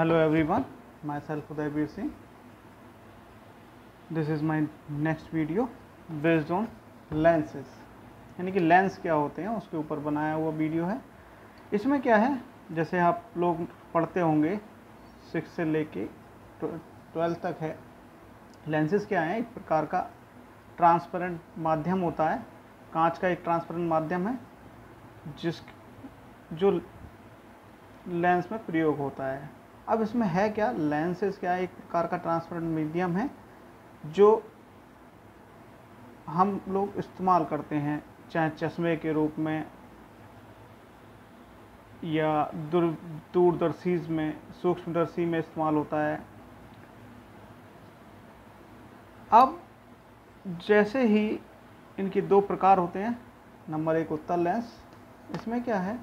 Hello everyone, myself Udaybir Singh. This is my next video based on lenses, यानी कि lens क्या होते हैं उसके ऊपर बनाया हुआ वीडियो है। इसमें क्या है, जैसे आप लोग पढ़ते होंगे 6 से लेके 12 तक है। लेंसेज क्या है, एक प्रकार का ट्रांसपेरेंट माध्यम होता है, कांच का एक ट्रांसपेरेंट माध्यम है जो लेंस में प्रयोग होता है। अब इसमें है क्या, लेंसेज क्या है, एक प्रकार का ट्रांसपेरेंट मीडियम है जो हम लोग इस्तेमाल करते हैं, चाहे चश्मे के रूप में या दूरदर्शी में, सूक्ष्मदर्शी में इस्तेमाल होता है। अब जैसे ही इनके दो प्रकार होते हैं, नंबर एक उत्तल लेंस। इसमें क्या है,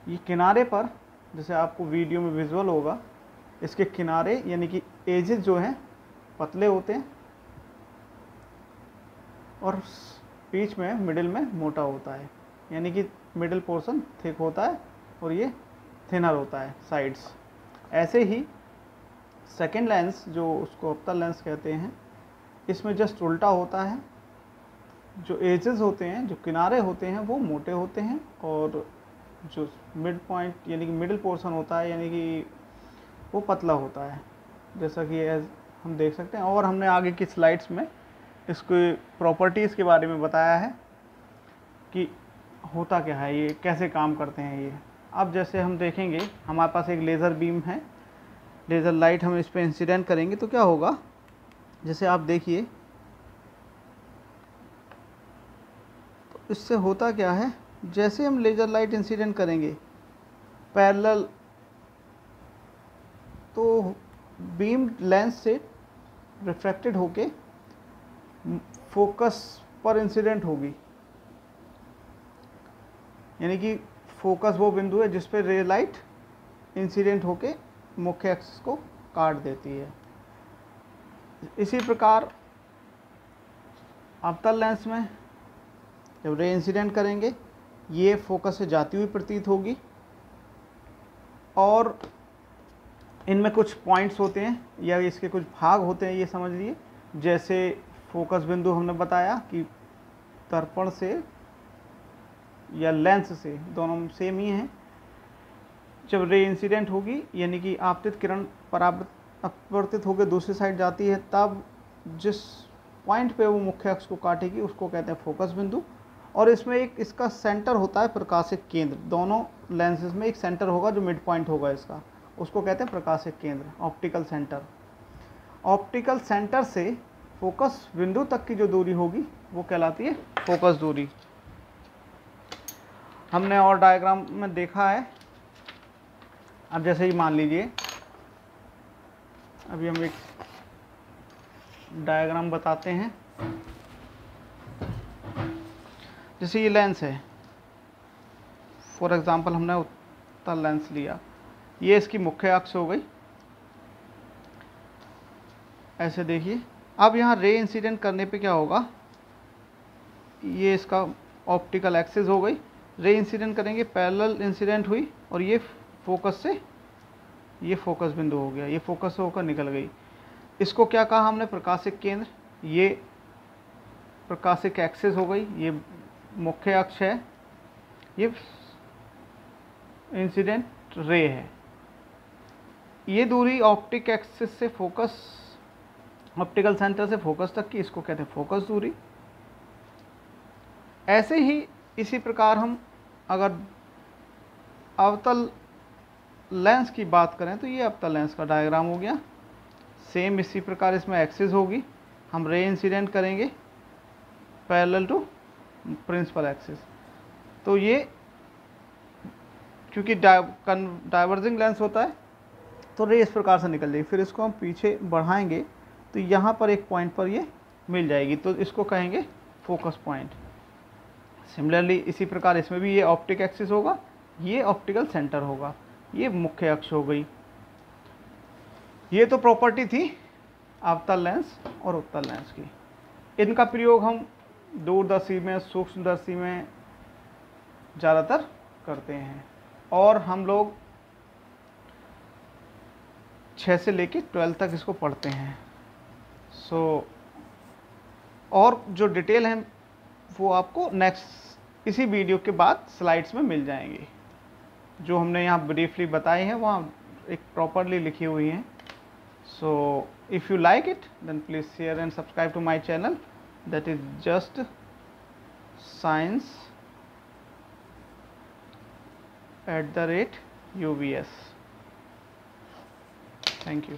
ये किनारे पर, जैसे आपको वीडियो में विजुअल होगा, इसके किनारे यानी कि एजेस जो हैं पतले होते हैं और बीच में मिडिल में मोटा होता है, यानी कि मिडिल पोर्शन थिक होता है और ये थिनर होता है साइड्स। ऐसे ही सेकेंड लेंस जो उसको उत्तल लेंस कहते हैं, इसमें जस्ट उल्टा होता है। जो एजेस होते हैं, जो किनारे होते हैं वो मोटे होते हैं और जो मिड पॉइंट यानी कि मिडिल पोर्शन होता है यानी कि वो पतला होता है, जैसा कि हम देख सकते हैं। और हमने आगे की स्लाइड्स में इसके प्रॉपर्टीज़ के बारे में बताया है कि होता क्या है, ये कैसे काम करते हैं ये। अब जैसे हम देखेंगे, हमारे पास एक लेज़र बीम है, लेज़र लाइट हम इस पर इंसिडेंट करेंगे तो क्या होगा, जैसे आप देखिए तो इससे होता क्या है, जैसे हम लेज़र लाइट इंसिडेंट करेंगे पैरेलल, तो बीम लेंस से रिफ्रैक्टेड होके फोकस पर इंसिडेंट होगी, यानी कि फोकस वो बिंदु है जिस पर रे लाइट इंसिडेंट होके मुख्य एक्सिस को काट देती है। इसी प्रकार अवतल लेंस में जब रे इंसिडेंट करेंगे, ये फोकस से जाती हुई प्रतीत होगी और इनमें कुछ पॉइंट्स होते हैं या इसके कुछ भाग होते हैं, ये समझ लिए। जैसे फोकस बिंदु हमने बताया कि दर्पण से या लेंस से, दोनों सेम ही हैं। जब रे इंसिडेंट होगी यानी कि आपतित किरण अपवर्तित होकर दूसरी साइड जाती है, तब जिस पॉइंट पे वो मुख्य अक्ष को काटेगी उसको कहते हैं फोकस बिंदु। और इसमें एक इसका सेंटर होता है प्रकाशिक केंद्र, दोनों लेंसेज में एक सेंटर होगा जो मिड पॉइंट होगा इसका, उसको कहते हैं प्रकाशिक केंद्र, ऑप्टिकल सेंटर। ऑप्टिकल सेंटर से फोकस बिंदु तक की जो दूरी होगी वो कहलाती है फोकस दूरी। हमने और डायग्राम में देखा है। अब जैसे ही मान लीजिए, अभी हम एक डायग्राम बताते हैं। जैसे ये लेंस है, फॉर एग्जांपल हमने उत्तल लेंस लिया, ये इसकी मुख्य अक्ष हो गई, ऐसे देखिए। अब यहाँ रे इंसिडेंट करने पे क्या होगा, ये इसका ऑप्टिकल एक्सिस हो गई, रे इंसिडेंट करेंगे, पैरेलल इंसिडेंट हुई और ये फोकस से, ये फोकस बिंदु हो गया, ये फोकस से होकर निकल गई। इसको क्या कहा हमने, प्रकाशिक केंद्र। ये प्रकाशिक एक्सिस हो गई, ये मुख्य अक्ष है, ये इंसिडेंट रे है। ये दूरी ऑप्टिक एक्सिस से फोकस, ऑप्टिकल सेंटर से फोकस तक की, इसको कहते हैं फोकस दूरी। ऐसे ही इसी प्रकार हम अगर अवतल लेंस की बात करें तो ये अवतल लेंस का डायग्राम हो गया। सेम इसी प्रकार इसमें एक्सिस होगी, हम रे इंसिडेंट करेंगे पैरेलल टू प्रिंसिपल एक्सिस। तो ये क्योंकि डाइवर्जिंग लेंस होता है तो रे इस प्रकार से निकल जाएगी। फिर इसको हम पीछे बढ़ाएंगे तो यहाँ पर एक पॉइंट पर ये मिल जाएगी, तो इसको कहेंगे फोकस पॉइंट। सिमिलरली इसी प्रकार इसमें भी ये ऑप्टिक एक्सिस होगा, ये ऑप्टिकल सेंटर होगा, ये मुख्य अक्ष हो गई। ये तो प्रॉपर्टी थी अवतल लेंस और उत्तल लेंस की। इनका प्रयोग हम दूरदर्शी में, सूक्ष्मदर्शी में ज़्यादातर करते हैं। और हम लोग 6 से लेके 12 तक इसको पढ़ते हैं। और जो डिटेल है वो आपको नेक्स्ट इसी वीडियो के बाद स्लाइड्स में मिल जाएंगी। जो हमने यहाँ ब्रीफली बताई हैं वहाँ एक प्रॉपरली लिखी हुई हैं। So if you like it then please share and subscribe to my channel, that is just science@UVS। Thank you.